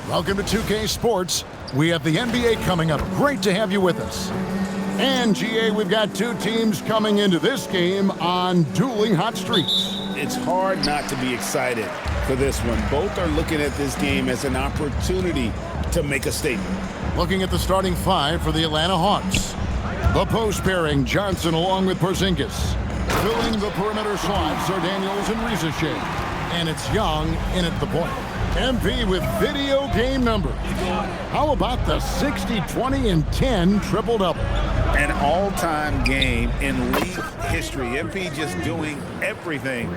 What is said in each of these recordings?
Welcome to 2K Sports. We have the NBA coming up. Great to have you with us. And GA, we've got two teams coming into this game on dueling hot streaks. It's hard not to be excited for this one. Both are looking at this game as an opportunity to make a statement. Looking at the starting five for the Atlanta Hawks. The post pairing, Johnson along with Porzingis. Filling the perimeter slots are Daniels and Riza. And it's Young in at the point. MP with video game numbers. How about the 60, 20, and 10 triple-double? An all-time game in league history. MP just doing everything.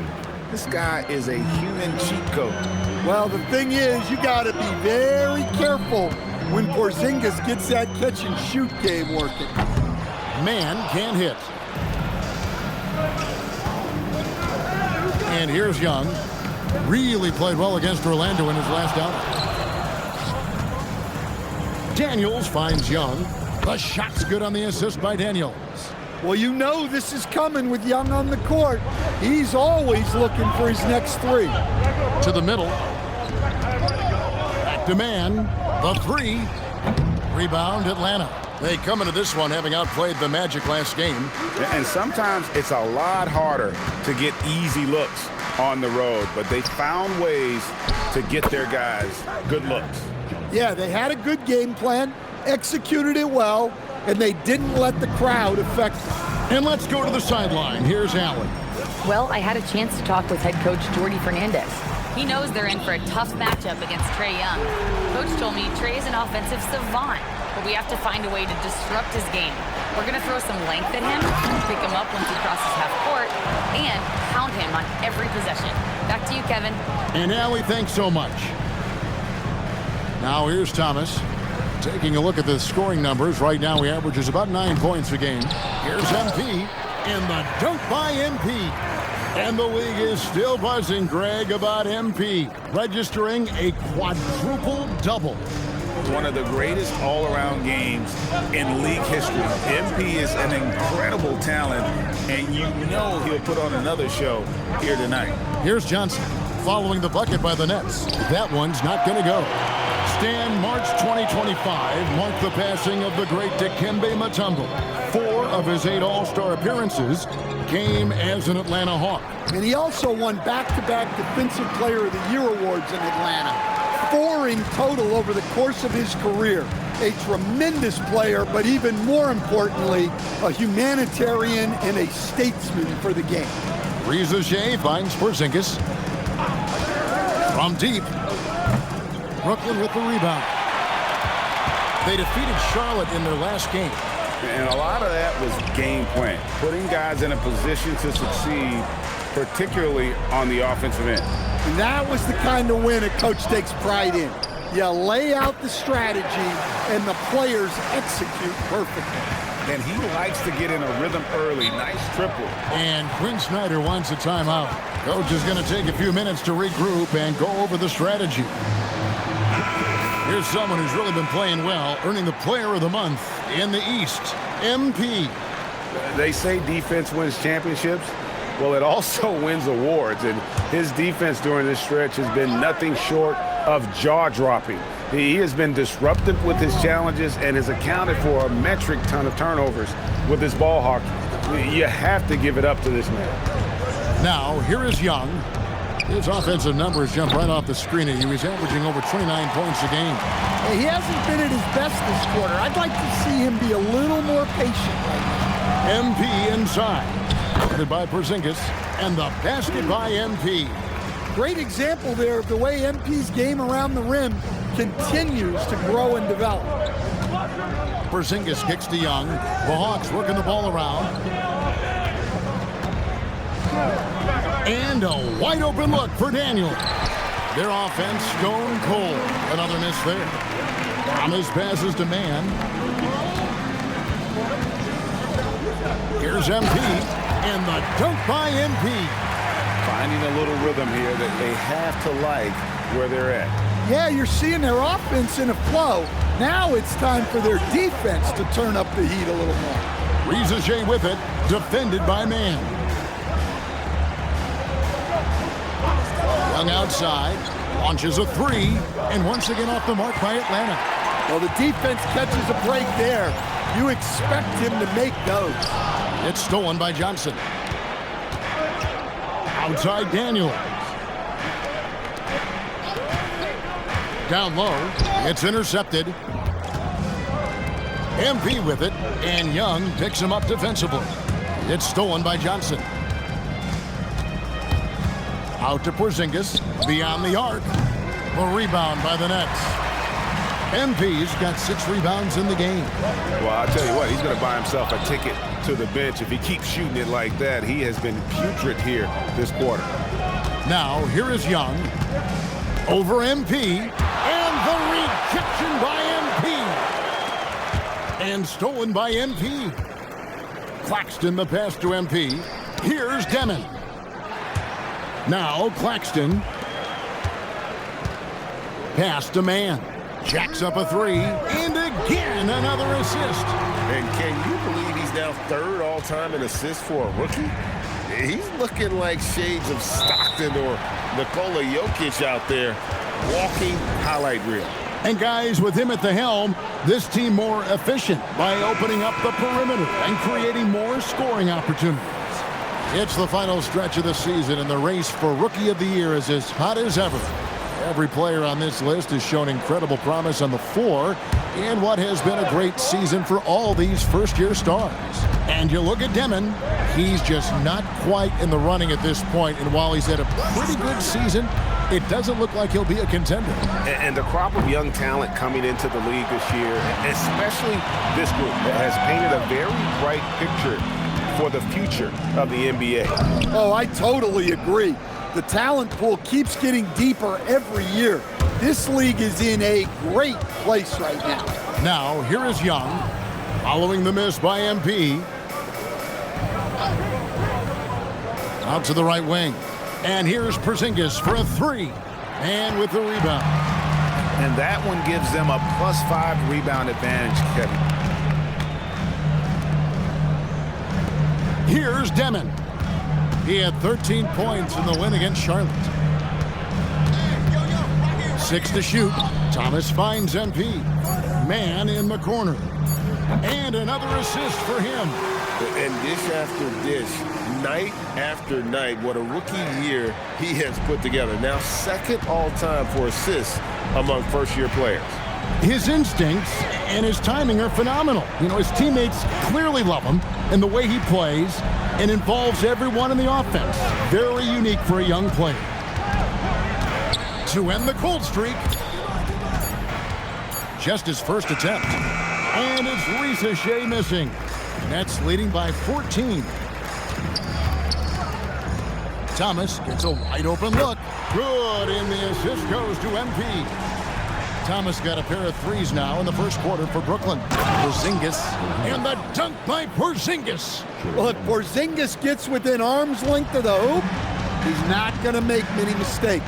This guy is a human cheat code. Well, the thing is, you got to be very careful when Porzingis gets that catch-and-shoot game working. Man can't hit. And here's Young. Really played well against Orlando in his last outing. Daniels finds Young. The shot's good on the assist by Daniels. Well, you know this is coming with Young on the court. He's always looking for his next three. To the middle. Back to man. The three. Rebound, Atlanta. They come into this one having outplayed the Magic last game. And sometimes it's a lot harder to get easy looks on the road, but they found ways to get their guys good looks. Yeah, they had a good game plan, executed it well, and they didn't let the crowd affect them. And let's go to the sideline. Here's Allen. Well, I had a chance to talk with head coach Jordy Fernandez. He knows they're in for a tough matchup against Trae Young. Coach told me Trae is an offensive savant, but we have to find a way to disrupt his game. We're going to throw some length at him, pick him up once he crosses half court, and pound him on every possession. Back to you, Kevin. And Allie, thanks so much. Now here's Thomas. Taking a look at the scoring numbers. Right now he averages about 9 points a game. Here's MP. And the dunk by MP. And the league is still buzzing, Greg, about MP. Registering a quadruple double. One of the greatest all-around games in league history. MP is an incredible talent, and you know he'll put on another show here tonight. Here's Johnson following the bucket by the Nets. That one's not going to go. Stan, March 2025 marked the passing of the great Dikembe Mutombo. 4 of his 8 All-Star appearances came as an Atlanta Hawk. And he also won back-to-back Defensive Player of the Year awards in Atlanta. 4 in total over the course of his career. A tremendous player, but even more importantly, a humanitarian and a statesman for the game. Riza finds Porzingis. From deep. Brooklyn with the rebound. They defeated Charlotte in their last game. And a lot of that was game plan. Putting guys in a position to succeed, particularly on the offensive end. And that was the kind of win a coach takes pride in. You lay out the strategy, and the players execute perfectly. And he likes to get in a rhythm early. Nice triple. And Quinn Snyder wants a timeout. Coach is going to take a few minutes to regroup and go over the strategy. Here's someone who's really been playing well, earning the Player of the Month in the East, MP. They say defense wins championships. Well, it also wins awards, and his defense during this stretch has been nothing short of jaw-dropping. He has been disruptive with his challenges and has accounted for a metric ton of turnovers with his ball hawk. You have to give it up to this man. Now, here is Young. His offensive numbers jump right off the screen at you. He's averaging over 29 points a game. He hasn't been at his best this quarter. I'd like to see him be a little more patient right now. MP inside. Guarded by Porzingis. And the basket by MP. Great example there of the way MP's game around the rim continues to grow and develop. Porzingis kicks to Young. The Hawks working the ball around. And a wide open look for Daniel. Their offense stone cold. Another miss there. Thomas passes to man. Here's MP. And the dunk by MP. Finding a little rhythm here that they have to like where they're at. Yeah, you're seeing their offense in a flow. Now it's time for their defense to turn up the heat a little more. Riza with it. Defended by man. Young outside. Launches a three, and once again off the mark by Atlanta. Well, the defense catches a break there. You expect him to make those. It's stolen by Johnson. Outside Daniels. Down low. It's intercepted. MP with it, and Young picks him up defensively. It's stolen by Johnson. Out to Porzingis, beyond the arc. The rebound by the Nets. MP's got 6 rebounds in the game. Well, I'll tell you what, he's going to buy himself a ticket to the bench. If he keeps shooting it like that, he has been putrid here this quarter. Now, here is Young. Over MP, and the rejection by MP. And stolen by MP. Claxton the pass to MP. Here's Demon. Now Claxton. Pass to Man. Jacks up a three. And again, another assist. And can you believe he's now 3rd all-time in assists for a rookie? He's looking like shades of Stockton or Nikola Jokic out there. Walking highlight reel. And guys, with him at the helm, this team more efficient by opening up the perimeter and creating more scoring opportunities. It's the final stretch of the season, and the race for Rookie of the Year is as hot as ever. Every player on this list has shown incredible promise on the floor in what has been a great season for all these first-year stars. And you look at Demon, he's just not quite in the running at this point, and while he's had a pretty good season, it doesn't look like he'll be a contender. And the crop of young talent coming into the league this year, especially this group, has painted a very bright picture for the future of the NBA. Oh, I totally agree. The talent pool keeps getting deeper every year. This league is in a great place right now. Now, here is Young, following the miss by MP. Out to the right wing. And here's Porzingis for a three. And with the rebound. And that one gives them a +5 rebound advantage, Kevin. Here's Demon. He had 13 points in the win against Charlotte. 6 to shoot. Thomas finds MP. Man in the corner. And another assist for him. And dish after dish, night after night, what a rookie year he has put together. Now 2nd all-time for assists among first-year players. His instincts and his timing are phenomenal. You know, his teammates clearly love him, and the way he plays and involves everyone in the offense. Very unique for a young player. To end the cold streak. Just his first attempt. And it's Ricochet missing. Nets leading by 14. Thomas gets a wide open look. Good, and the assist goes to MP. Thomas got a pair of threes now in the first quarter for Brooklyn. Porzingis, and the dunk by Porzingis. Well, if Porzingis gets within arm's length of the hoop, he's not going to make many mistakes.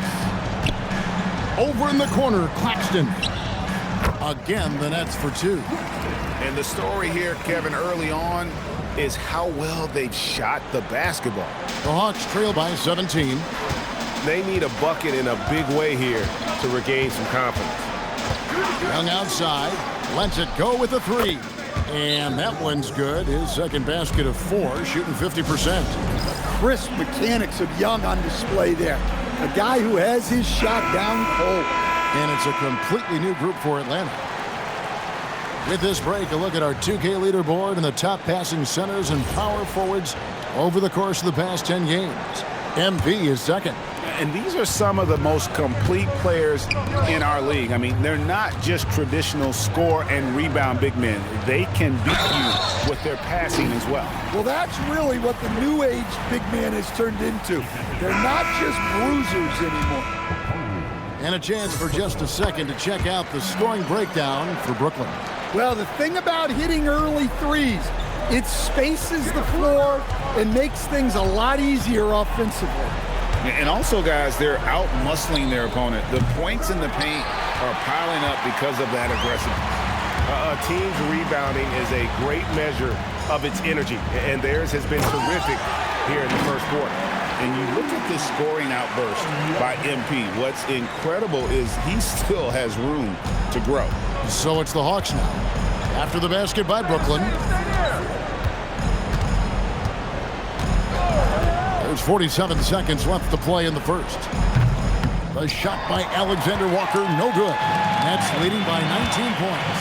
Over in the corner, Claxton. Again, the Nets for 2. And the story here, Kevin, early on is how well they've shot the basketball. The Hawks trail by 17. They need a bucket in a big way here to regain some confidence. Young outside, lets it go with a three. And that one's good. His second basket of 4, shooting 50%. Crisp mechanics of Young on display there. A guy who has his shot down cold. And it's a completely new group for Atlanta. With this break, a look at our 2K leaderboard and the top passing centers and power forwards over the course of the past 10 games. MP is second. And these are some of the most complete players in our league. I mean, they're not just traditional score and rebound big men. They can beat you with their passing as well. Well, that's really what the new age big man has turned into. They're not just bruisers anymore. And a chance for just a second to check out the scoring breakdown for Brooklyn. Well, the thing about hitting early threes, it spaces the floor and makes things a lot easier offensively. And also, guys, they're out-muscling their opponent. The points in the paint are piling up because of that aggressiveness. A team's rebounding is a great measure of its energy, and theirs has been terrific here in the first quarter. And you look at this scoring outburst by MP. What's incredible is he still has room to grow. So it's the Hawks now. After the basket by Brooklyn. There's 47 seconds left to play in the first. The shot by Alexander Walker, no good. Nets leading by 19 points.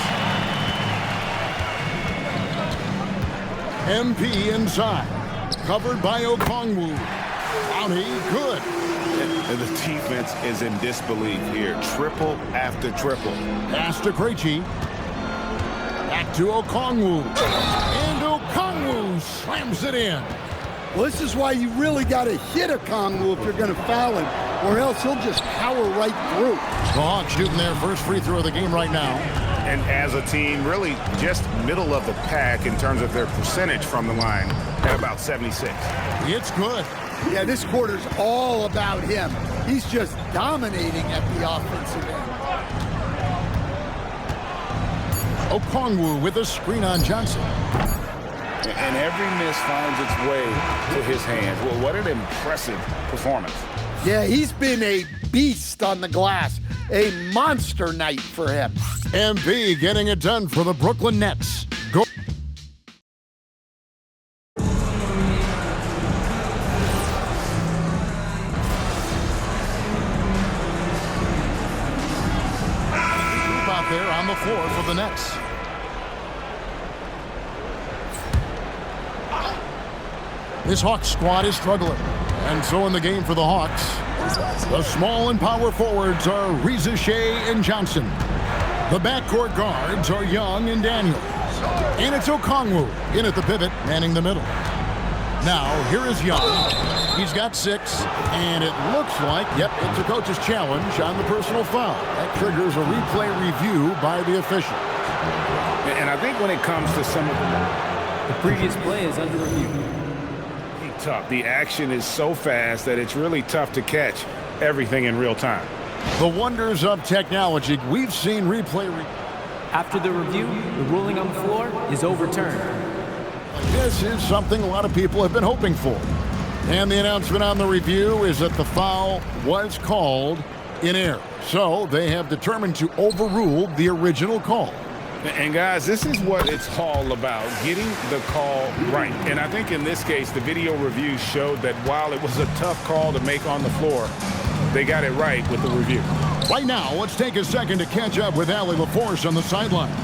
MP inside. Covered by Okongwu. Bounty, good. And the defense is in disbelief here. Triple after triple. Pass to Krejci. Back to Okongwu. And Okongwu slams it in. Well, this is why you really got to hit Okongwu if you're going to foul him, or else he'll just power right through. The Hawks shooting their first free throw of the game right now. And as a team, really just middle of the pack in terms of their percentage from the line at about 76. It's good. Yeah, this quarter's all about him. He's just dominating at the offensive end. Okongwu with a screen on Johnson. And every miss finds its way to his hands. Well, what an impressive performance. Yeah, he's been a beast on the glass. A monster night for him. MP getting it done for the Brooklyn Nets. Go. Out there on the floor for the Nets. This Hawks squad is struggling. And so in the game for the Hawks, the small and power forwards are Shea and Johnson. The backcourt guards are Young and Daniels. And it's Okongwu in at the pivot, manning the middle. Now, here is Young. He's got 6, and it looks like, yep, it's a coach's challenge on the personal foul. That triggers a replay review by the official. And I think when it comes to some of the previous play is under review. Tough. The action is so fast that it's really tough to catch everything in real time. The wonders of technology. We've seen replay. After the review, the ruling on the floor is overturned. This is something a lot of people have been hoping for. And the announcement on the review is that the foul was called in error. So they have determined to overrule the original call. And guys, this is what it's all about, getting the call right. And I think in this case, the video review showed that while it was a tough call to make on the floor, they got it right with the review. Right now, let's take a second to catch up with Allie LaForce on the sidelines.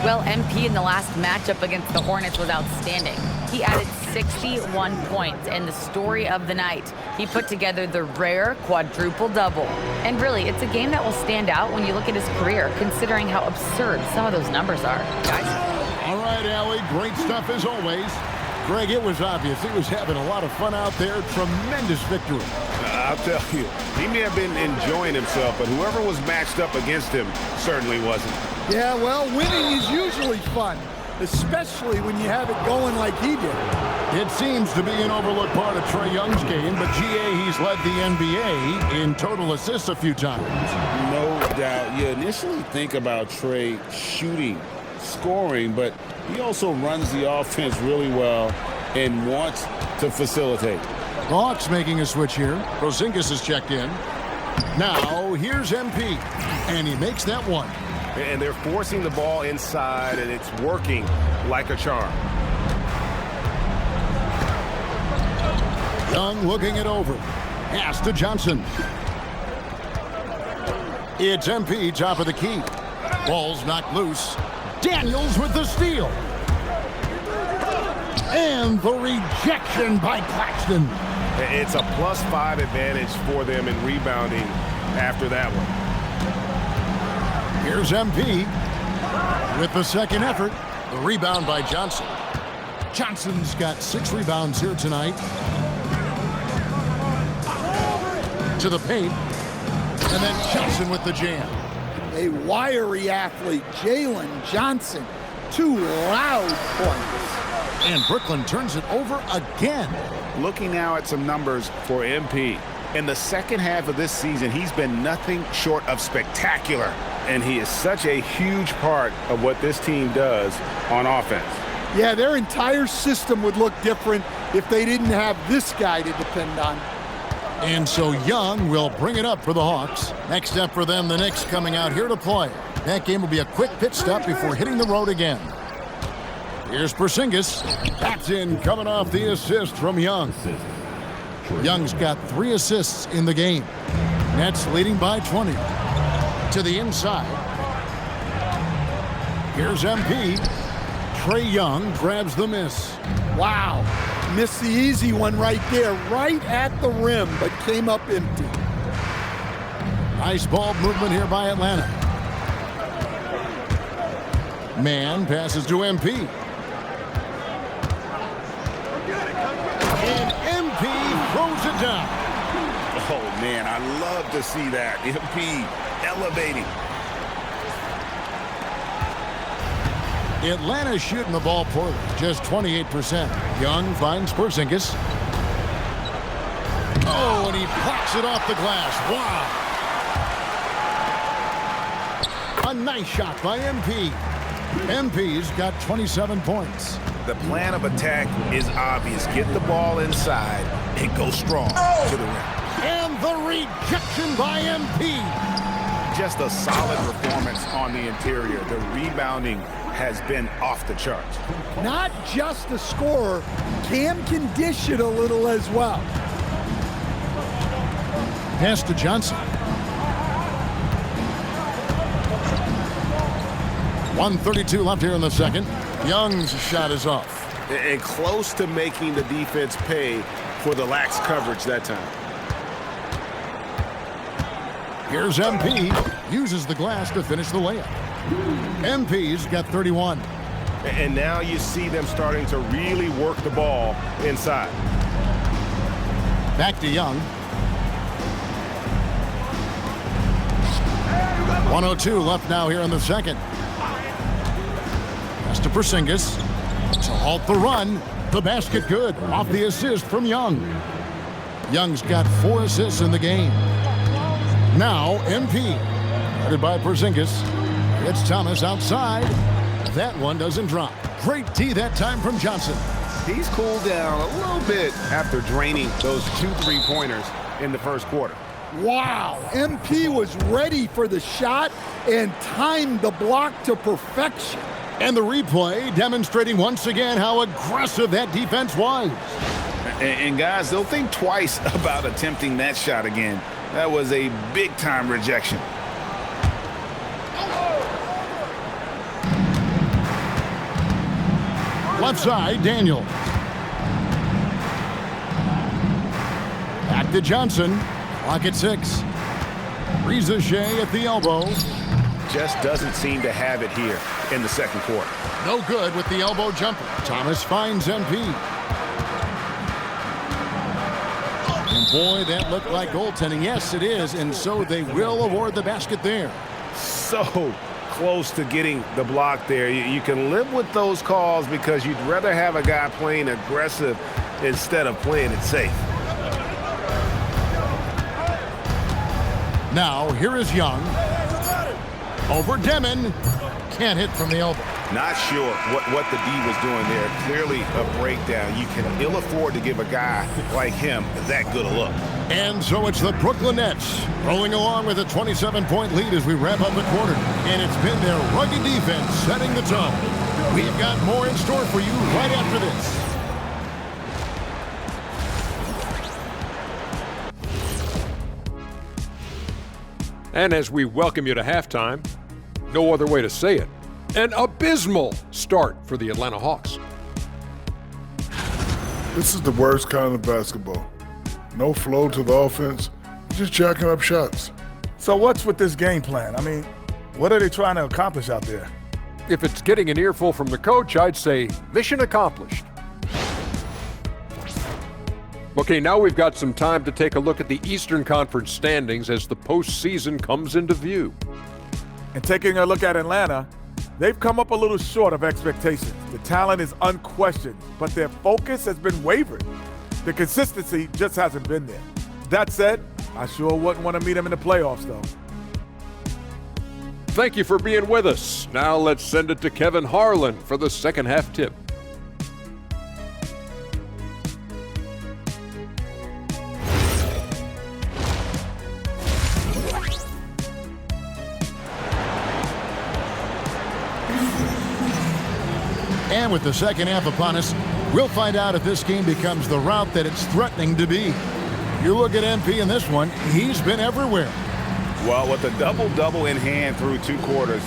Well, MP in the last matchup against the Hornets was outstanding. He added 61 points, and the story of the night, he put together the rare quadruple double. And really, it's a game that will stand out when you look at his career, considering how absurd some of those numbers are. Guys? All right, Allie, great stuff as always. Greg, it was obvious he was having a lot of fun out there. Tremendous victory. I'll tell you, he may have been enjoying himself, but whoever was matched up against him certainly wasn't. Yeah, well, winning is usually fun, especially when you have it going like he did. It seems to be an overlooked part of Trae Young's game, but GA, he's led the NBA in total assists a few times. No doubt. You initially think about Trae shooting, scoring, but he also runs the offense really well and wants to facilitate. The Hawks making a switch here. Porzingis is checked in. Now, here's MP, and he makes that one. And they're forcing the ball inside, and it's working like a charm. Young looking it over. Pass to Johnson. It's MP, top of the key. Ball's knocked loose. Daniels with the steal. And the rejection by Claxton. It's a +5 advantage for them in rebounding after that one. Here's MP with the second effort. The rebound by Johnson. Johnson's got 6 rebounds here tonight. To the paint. And then Johnson with the jam. A wiry athlete, Jalen Johnson. 2 loud points. And Brooklyn turns it over again. Looking now at some numbers for MP. In the second half of this season, he's been nothing short of spectacular. And he is such a huge part of what this team does on offense. Yeah, their entire system would look different if they didn't have this guy to depend on. And so Young will bring it up for the Hawks. Next up for them, the Knicks coming out here to play. That game will be a quick pit stop before hitting the road again. Here's Porzingis. That's in, coming off the assist from Young. Young's got 3 assists in the game. Nets leading by 20. To the inside. Here's MP. Trae Young grabs the miss. Wow. Missed the easy one right there, right at the rim, but came up empty. Nice ball movement here by Atlanta. Man passes to MP. And MP throws it down. Oh, man, I love to see that. MP elevating. Atlanta shooting the ball poorly, just 28%. Young finds Porzingis. Oh, and he blocks it off the glass. Wow. A nice shot by MP. MP's got 27 points. The plan of attack is obvious. Get the ball inside and go strong to the rim. And the rejection by MP. Just a solid performance on the interior. The rebounding has been off the charts. Not just a scorer, can dish it a little as well. Pass to Johnson. 1:32 left here in the second. Young's shot is off. And close to making the defense pay for the lax coverage that time. Here's MP. Uses the glass to finish the layup. MP's got 31. And now you see them starting to really work the ball inside. Back to Young. 1:02 left now here in the second. Pass to Porzingis. To halt the run. The basket good. Off the assist from Young. Young's got 4 assists in the game. Now MP. Headed by Porzingis. It's Thomas outside. That one doesn't drop. Great D that time from Johnson. He's cooled down a little bit after draining those 2 3-pointers in the first quarter. Wow, MP was ready for the shot and timed the block to perfection. And the replay demonstrating once again how aggressive that defense was. And guys, they'll think twice about attempting that shot again. That was a big-time rejection. Left side, Daniel. Back to Johnson. Clock at 6. Shea at the elbow. Just doesn't seem to have it here in the second quarter. No good with the elbow jumper. Thomas finds MP. And boy, that looked like goaltending. Yes, it is. And so they will award the basket there. So close to getting the block there. You can live with those calls because you'd rather have a guy playing aggressive instead of playing it safe. Now, here is Young. Over Demon. Can't hit from the elbow. Not sure what the D was doing there. Clearly a breakdown. You can ill afford to give a guy like him that good a look. And so it's the Brooklyn Nets rolling along with a 27-point lead as we wrap up the quarter. And it's been their rugged defense setting the tone. We've got more in store for you right after this. And as we welcome you to halftime, no other way to say it, an abysmal start for the Atlanta Hawks. This is the worst kind of basketball. No flow to the offense, just jacking up shots. So what's with this game plan? I mean, what are they trying to accomplish out there? If it's getting an earful from the coach, I'd say mission accomplished. Okay, now we've got some time to take a look at the Eastern Conference standings as the postseason comes into view. And taking a look at Atlanta, they've come up a little short of expectations. The talent is unquestioned, but their focus has been wavering. The consistency just hasn't been there. That said, I sure wouldn't want to meet them in the playoffs, though. Thank you for being with us. Now let's send it to Kevin Harlan for the second half tip. And with the second half upon us, we'll find out if this game becomes the route that it's threatening to be. You look at MP in this one, he's been everywhere. Well, with a double-double in hand through 2 quarters,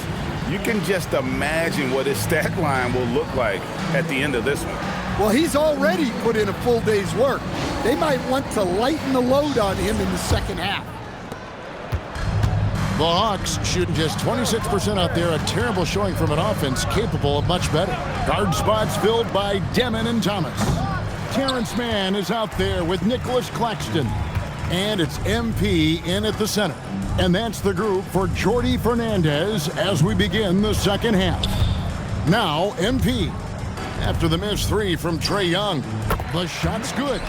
you can just imagine what his stat line will look like at the end of this one. Well, he's already put in a full day's work. They might want to lighten the load on him in the second half. The Hawks shooting just 26% out there, a terrible showing from an offense capable of much better. Guard spots filled by Demon and Thomas. Terrence Mann is out there with Nicholas Claxton. And it's MP in at the center. And that's the group for Jordy Fernandez as we begin the second half. Now, MP. After the missed 3 from Trae Young. The shot's good.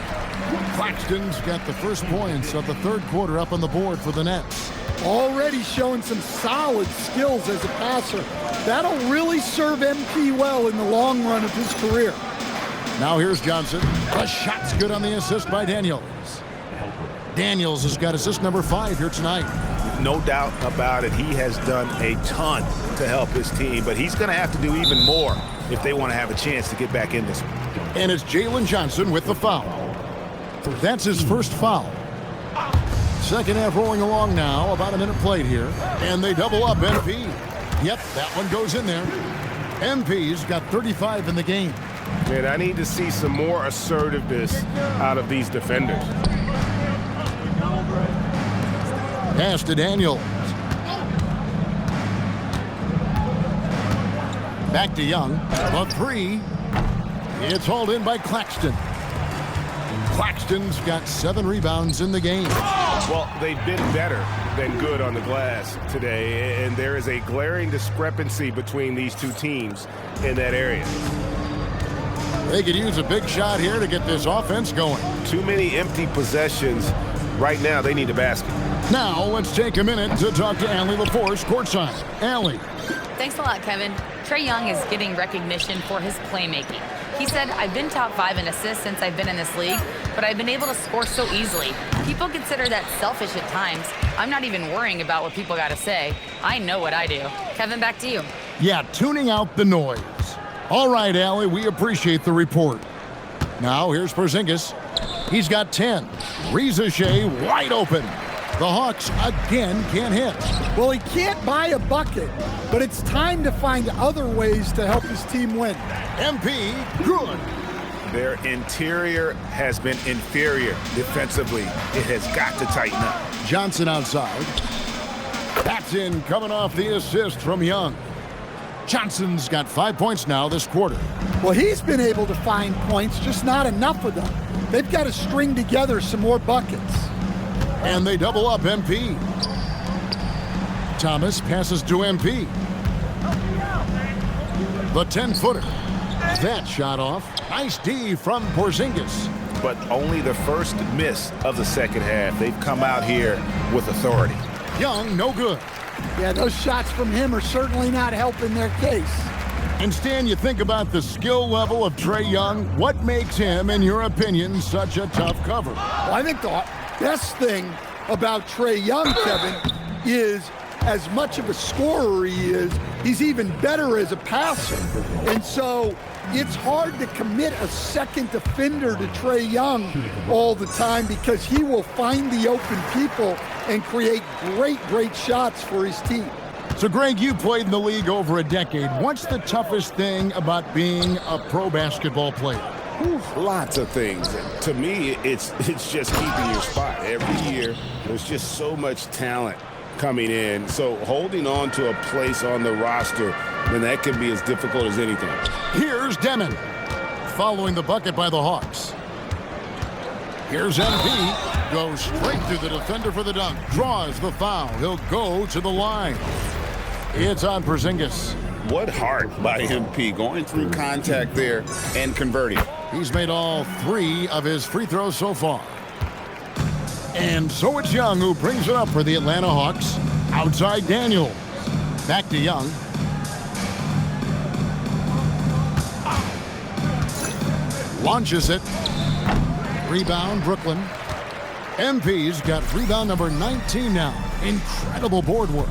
Claxton's got the first points of the third quarter up on the board for the Nets. Already showing some solid skills as a passer. That'll really serve MP well in the long run of his career. Now here's Johnson. The shot's good on the assist by Daniels. Daniels has got assist number 5 here tonight. No doubt about it. He has done a ton to help his team, but he's going to have to do even more if they want to have a chance to get back in this one. And it's Jalen Johnson with the foul. That's his first foul. Second half rolling along now, about a minute played here. And they double up MP. Yep, that one goes in there. MP's got 35 in the game. Man, I need to see some more assertiveness out of these defenders. Pass to Daniels. Back to Young. A 3. It's hauled in by Claxton. Claxton's got 7 rebounds in the game. Well, they've been better than good on the glass today, and there is a glaring discrepancy between these two teams in that area. They could use a big shot here to get this offense going. Too many empty possessions. Right now, they need a basket. Now, let's take a minute to talk to Allie LaForce courtside. Allie. Thanks a lot, Kevin. Trae Young is getting recognition for his playmaking. He said, I've been top 5 in assists since I've been in this league, but I've been able to score so easily. People consider that selfish at times. I'm not even worrying about what people got to say. I know what I do. Kevin, back to you. Yeah, tuning out the noise. All right, Allie, we appreciate the report. Now, here's Porzingis. He's got 10. Riza Shea wide open. The Hawks again can't hit. Well, he can't buy a bucket, but it's time to find other ways to help his team win. MP, good. Their interior has been inferior defensively. It has got to tighten up. Johnson outside. That's in, coming off the assist from Young. Johnson's got 5 points now this quarter. Well, he's been able to find points, just not enough of them. They've got to string together some more buckets. And they double up MP. Thomas passes to MP. The 10-footer. That shot off. Nice D from Porzingis. But only the first miss of the second half. They've come out here with authority. Young, no good. Yeah, those shots from him are certainly not helping their case. And Stan, you think about the skill level of Trae Young. What makes him, in your opinion, such a tough cover? Well, I think the best thing about Trae Young, Kevin, is as much of a scorer he is, he's even better as a passer. And so it's hard to commit a second defender to Trae Young all the time because he will find the open people and create great shots for his team. So, Greg, you played in the league over a decade. What's the toughest thing about being a pro basketball player? Lots of things. To me, it's just keeping your spot. Every year, there's just so much talent coming in. So holding on to a place on the roster, then that can be as difficult as anything. Here's Demon, following the bucket by the Hawks. Here's MP, goes straight through the defender for the dunk, draws the foul. He'll go to the line. It's on Porzingis. What heart by MP, going through contact there and converting. He's made all 3 of his free throws so far. And so it's Young who brings it up for the Atlanta Hawks. Outside Daniels. Back to Young. Launches it. Rebound, Brooklyn. MP's got rebound number 19 now. Incredible board work.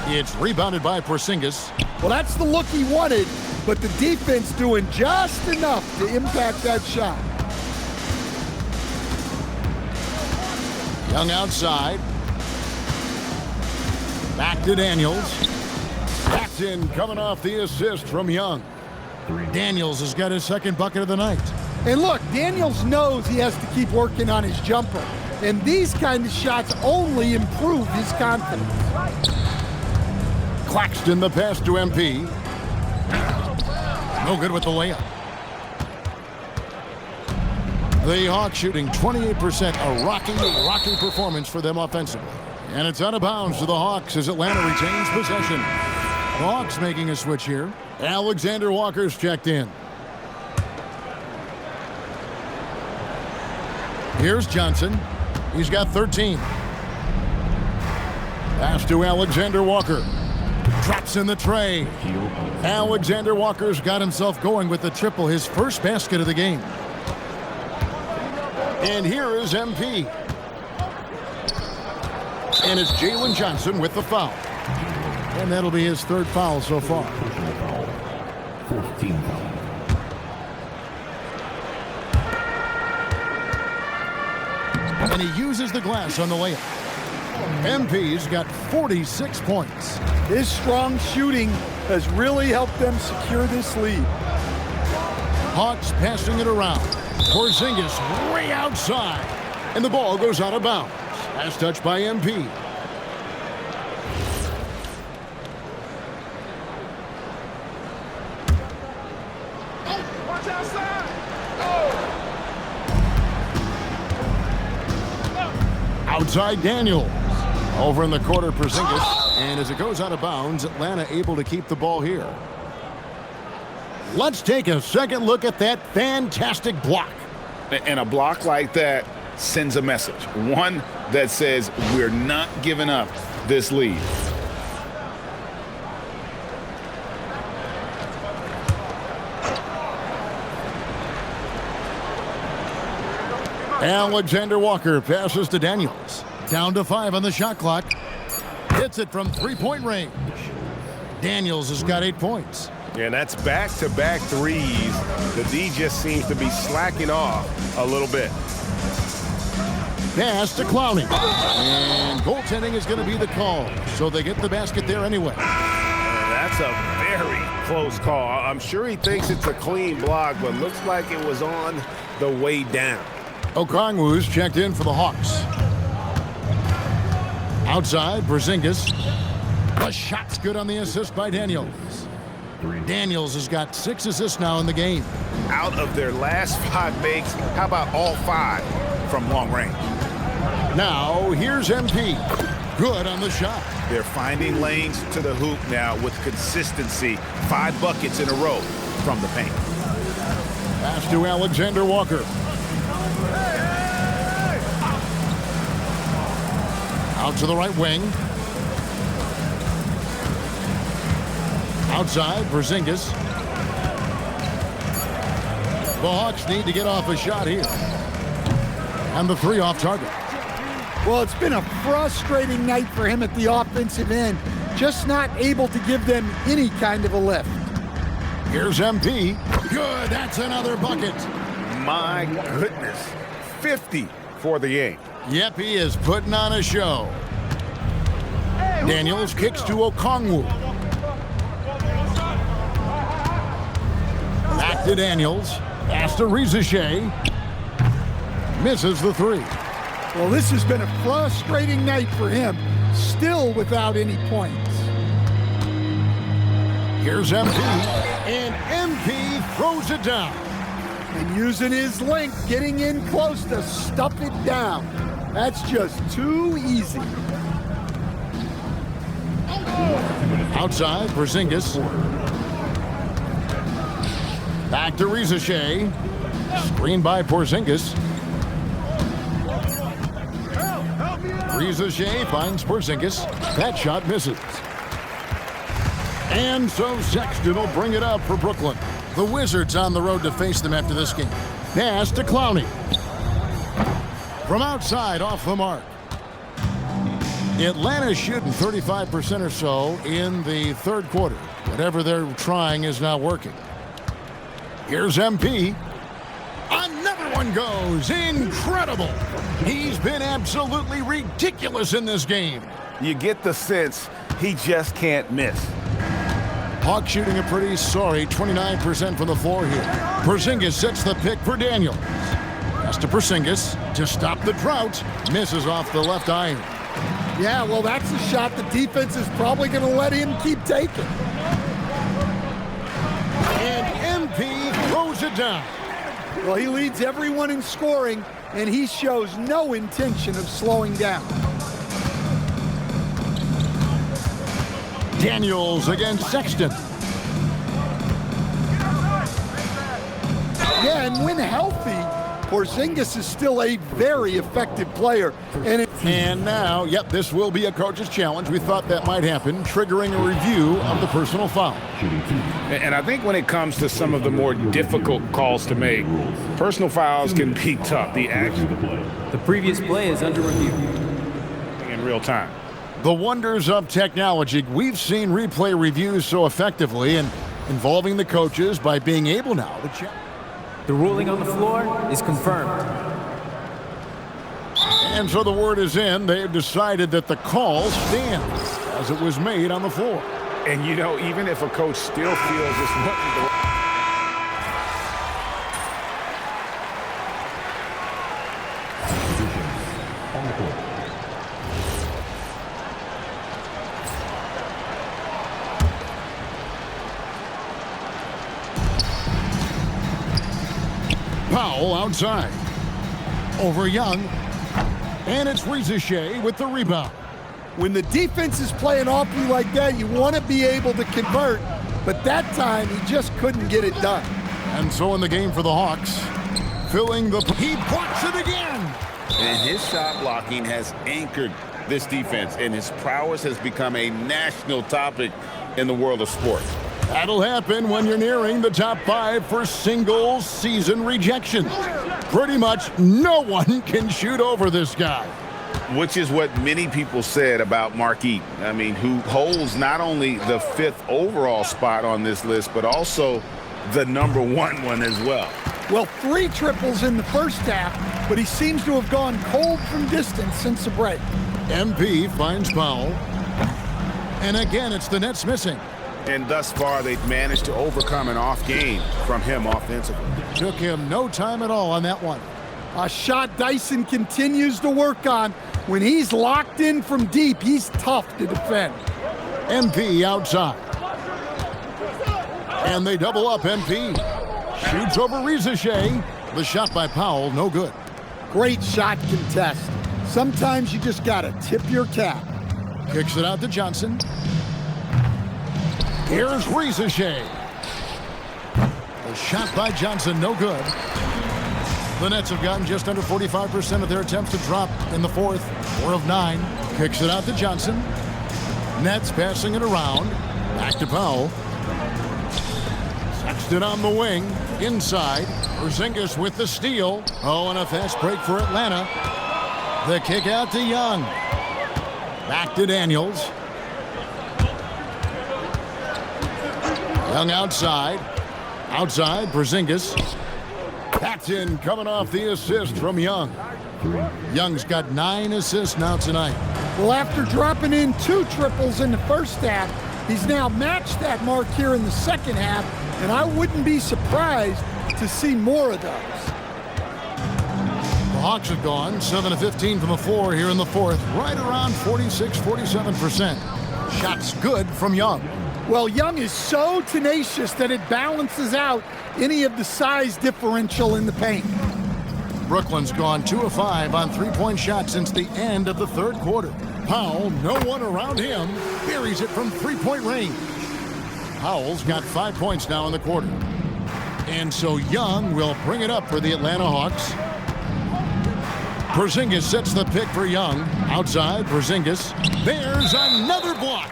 It's rebounded by Porzingis. Well, that's the look he wanted, but the defense doing just enough to impact that shot. Young outside. Back to Daniels. That's in, coming off the assist from Young. Daniels has got his second bucket of the night. And look, Daniels knows he has to keep working on his jumper. And these kind of shots only improve his confidence. Claxton the pass to MP. No good with the layup. The Hawks shooting 28%, a rocky performance for them offensively. And it's out of bounds to the Hawks as Atlanta retains possession. The Hawks making a switch here. Alexander Walker's checked in. Here's Johnson. He's got 13. Pass to Alexander Walker. Drops in the tray. Alexander Walker's got himself going with the triple, his first basket of the game. And here is MP. And it's Jalen Johnson with the foul. And that'll be his third foul so far. 14 foul. And he uses the glass on the layup. MP's got 46 points. His strong shooting has really helped them secure this lead. Hawks passing it around. Porzingis way outside. And the ball goes out of bounds. Pass touched by MP. Outside Daniels. Over in the corner, Porzingis. And as it goes out of bounds, Atlanta able to keep the ball here. Let's take a second look at that fantastic block. And a block like that sends a message. One that says we're not giving up this lead. Alexander Walker passes to Daniels. Down to 5 on the shot clock. Hits it from three-point range. Daniels has got 8 points. And that's back-to-back threes. The D just seems to be slacking off a little bit. Pass to Clowney. And goaltending is going to be the call. So they get the basket there anyway. That's a very close call. I'm sure he thinks it's a clean block, but looks like it was on the way down. Okongwu's checked in for the Hawks. Outside, Porzingis. The shot's good on the assist by Daniels. Daniels has got 6 assists now in the game. Out of their last 5 makes, how about all 5 from long range? Now, here's MP. Good on the shot. They're finding lanes to the hoop now with consistency. 5 buckets in a row from the paint. Pass to Alexander Walker. Out to the right wing. Outside, Porzingis. The Hawks need to get off a shot here. And the 3 off target. Well, it's been a frustrating night for him at the offensive end. Just not able to give them any kind of a lift. Here's MP. Good, that's another bucket. My goodness. 50 for the game. Yep, he is putting on a show. Daniels kicks to Okongwu. Back to Daniels. Pass to Rizachet. Misses the 3. Well, this has been a frustrating night for him. Still without any points. Here's MP. And MP throws it down. And using his length, getting in close to stuff it down. That's just too easy. Outside, Porzingis. Back to Rizachet. Screen by Porzingis. Rizachet finds Porzingis. That shot misses. And so Sexton will bring it up for Brooklyn. The Wizards on the road to face them after this game. Pass to Clowney. From outside, off the mark. Atlanta's shooting 35% or so in the third quarter. Whatever they're trying is not working. Here's MP. Another one goes. Incredible. He's been absolutely ridiculous in this game. You get the sense he just can't miss. Hawks shooting a pretty sorry 29% from the floor here. Porzingis sets the pick for Daniels. Pass to Porzingis to stop the drought. Misses off the left iron. Yeah, well, that's a shot the defense is probably going to let him keep taking. And MP throws it down. Well, he leads everyone in scoring, and he shows no intention of slowing down. Daniels against Sexton. Yeah, and when healthy, Porzingis is still a very effective player. And now, yep, this will be a coach's challenge. We thought that might happen, triggering a review of the personal foul. And I think when it comes to some of the more difficult calls to make, personal fouls can be tough. The previous play is under review. In real time. The wonders of technology. We've seen replay reviews so effectively and involving the coaches by being able now to check. The ruling on the floor is confirmed. And so the word is in. They've decided that the call stands as it was made on the floor. And, you know, even if a coach still feels this wasn't the Powell outside. Over Young. And it's Rizichet with the rebound. When the defense is playing off you like that, you want to be able to convert. But that time, he just couldn't get it done. And so in the game for the Hawks, filling the... He blocks it again! And his shot blocking has anchored this defense, and his prowess has become a national topic in the world of sports. That'll happen when you're nearing the top 5 for single-season rejections. Pretty much no one can shoot over this guy. Which is what many people said about Mark Eaton. I mean, who holds not only the 5th overall spot on this list, but also the #1 one as well. Well, 3 triples in the first half, but he seems to have gone cold from distance since the break. MP finds Powell. And again, it's the Nets missing. And thus far, they've managed to overcome an off game from him offensively. Took him no time at all on that one. A shot Dyson continues to work on. When he's locked in from deep, he's tough to defend. MP outside. And they double up MP. Shoots over Rizichet. The shot by Powell, no good. Great shot contest. Sometimes you just got to tip your cap. Kicks it out to Johnson. Here's Rizichet. The shot by Johnson, no good. The Nets have gotten just under 45% of their attempts to drop in the fourth. 4 of 9. Kicks it out to Johnson. Nets passing it around. Back to Powell. Sexton on the wing. Inside. Porzingis with the steal. Oh, and a fast break for Atlanta. The kick out to Young. Back to Daniels. Young outside. Outside, Porzingis. Paxton coming off the assist from Young. Young's got 9 assists now tonight. Well, after dropping in 2 triples in the first half, he's now matched that mark here in the second half, and I wouldn't be surprised to see more of those. The Hawks have gone 7 of 15 from the floor here in the fourth, right around 46-47%. Shots good from Young. Well, Young is so tenacious that it balances out any of the size differential in the paint. Brooklyn's gone 2 of 5 on three-point shots since the end of the third quarter. Powell, no one around him, buries it from three-point range. Powell's got 5 points now in the quarter. And so Young will bring it up for the Atlanta Hawks. Porzingis sets the pick for Young. Outside, Porzingis. There's another block.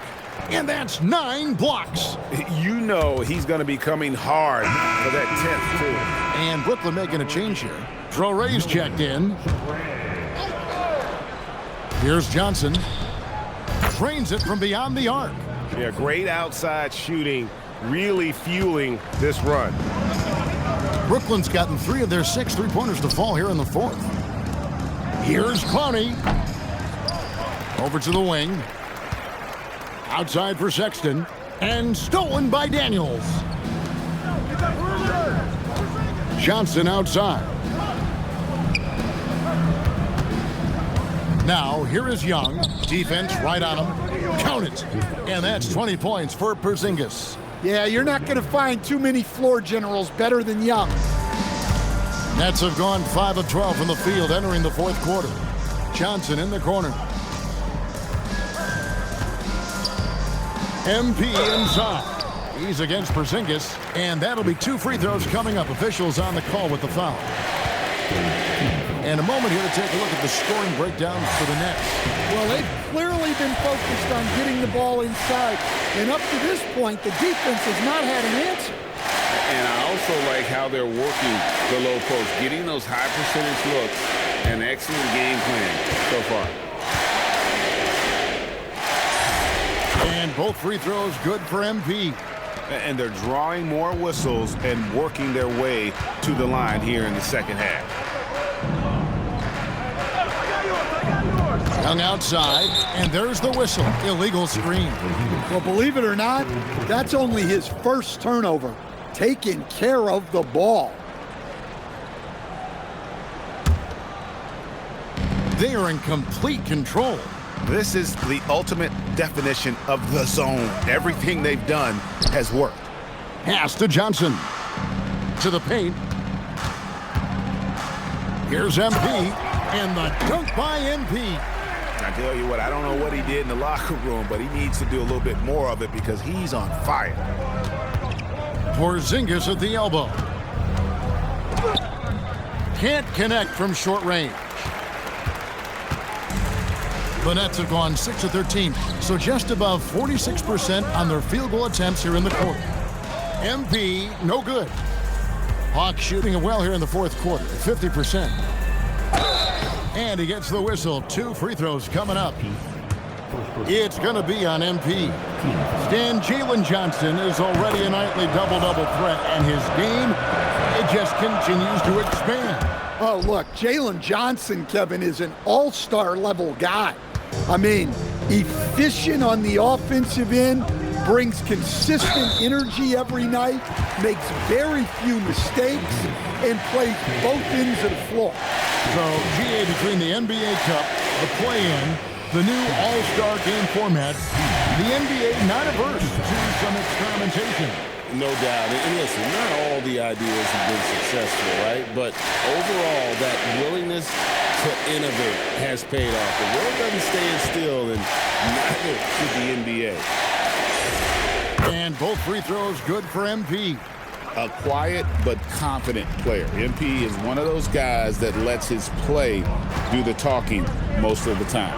And that's 9 blocks. You know he's going to be coming hard for that 10th, too. And Brooklyn making a change here. Traore's checked in. Here's Johnson. drains it from beyond the arc. Yeah, great outside shooting, really fueling this run. Brooklyn's gotten 3 of their 6 3-pointers to fall here in the 4th. Here's Carney. Over to the wing. Outside for Sexton. And stolen by Daniels. Johnson outside. Now, here is Young. Defense right on him. Count it. And that's 20 points for Porzingis. Yeah, you're not going to find too many floor generals better than Young. Nets have gone 5 of 12 from the field entering the 4th quarter. Johnson in the corner. MP inside. He's against Porzingis, and that'll be 2 free throws coming up. Officials on the call with the foul. And a moment here to take a look at the scoring breakdown for the Nets. Well, they've clearly been focused on getting the ball inside. And up to this point, the defense has not had an answer. And I also like how they're working the low post, getting those high percentage looks, and excellent game plan so far. And both free throws good for MP. And they're drawing more whistles and working their way to the line here in the second half. Young outside, and there's the whistle. Illegal screen. Well, believe it or not, that's only his first turnover. Taking care of the ball. They are in complete control. This is the ultimate definition of the zone. Everything they've done has worked. Pass to Johnson. To the paint. Here's MP, and the dunk by MP. I tell you what, I don't know what he did in the locker room, but he needs to do a little bit more of it because he's on fire. Porzingis at the elbow. Can't connect from short range. The Nets have gone 6 of 13, so just above 46% on their field goal attempts here in the quarter. MP, no good. Hawks shooting it well here in the 4th quarter, 50%. And he gets the whistle. 2 free throws coming up. It's going to be on MP. Stan Jalen Johnson is already a nightly double-double threat, and his game, it just continues to expand. Oh, look, Jalen Johnson, Kevin, is an all-star level guy. I mean, efficient on the offensive end, brings consistent energy every night, makes very few mistakes, and plays both ends of the floor. So, GA, between the NBA Cup, the play-in, the new All-Star game format, the NBA not averse to some experimentation. No doubt. And listen, not all the ideas have been successful, right? But overall, that willingness to innovate has paid off. The world doesn't stand still, and neither should the NBA. And both free throws good for MP. A quiet but confident player. MP is one of those guys that lets his play do the talking most of the time.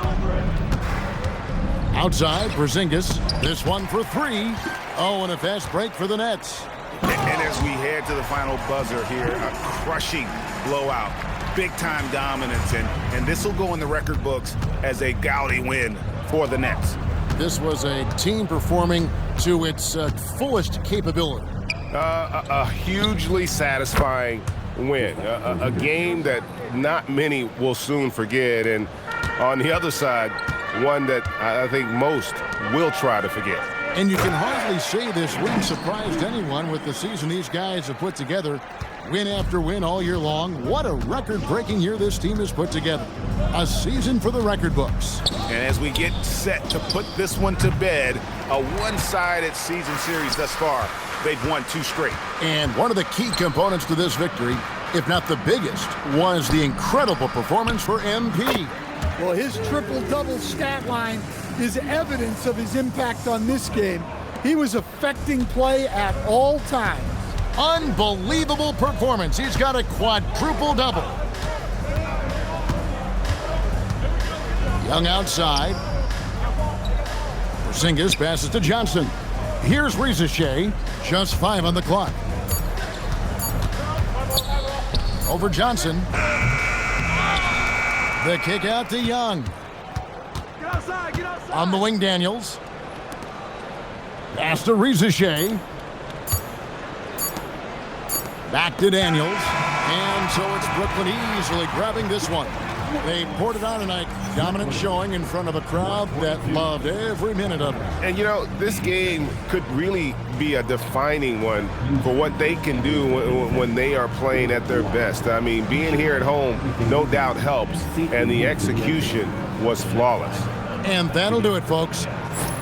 Outside, Porzingis. This one for 3. Oh, and a fast break for the Nets. And as we head to the final buzzer here, a crushing blowout. Big-time dominance, and this will go in the record books as a gaudy win for the Nets. This was a team performing to its fullest capability. A hugely satisfying win. A game that not many will soon forget. And on the other side, one that I think most will try to forget. And you can hardly say this win surprised anyone with the season these guys have put together. Win after win all year long. What a record-breaking year this team has put together. A season for the record books. And as we get set to put this one to bed, a one-sided season series thus far. They've won 2 straight. And one of the key components to this victory, if not the biggest, was the incredible performance for MP. Well, his triple-double stat line is evidence of his impact on this game. He was affecting play at all times. Unbelievable performance. He's got a quadruple-double. Young outside. Porzingis passes to Johnson. Here's Rizichet. Just 5 on the clock. Over Johnson. The kick out to Young. On the wing, Daniels. Pass to Rizachet. Back to Daniels. And so it's Brooklyn easily grabbing this one. They poured it on tonight. Dominant showing in front of a crowd that loved every minute of it. And, you know, this game could really be a defining one for what they can do when they are playing at their best. I mean, being here at home no doubt helps, and the execution was flawless. And that'll do it, folks.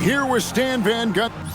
Here was Stan Van Gundy.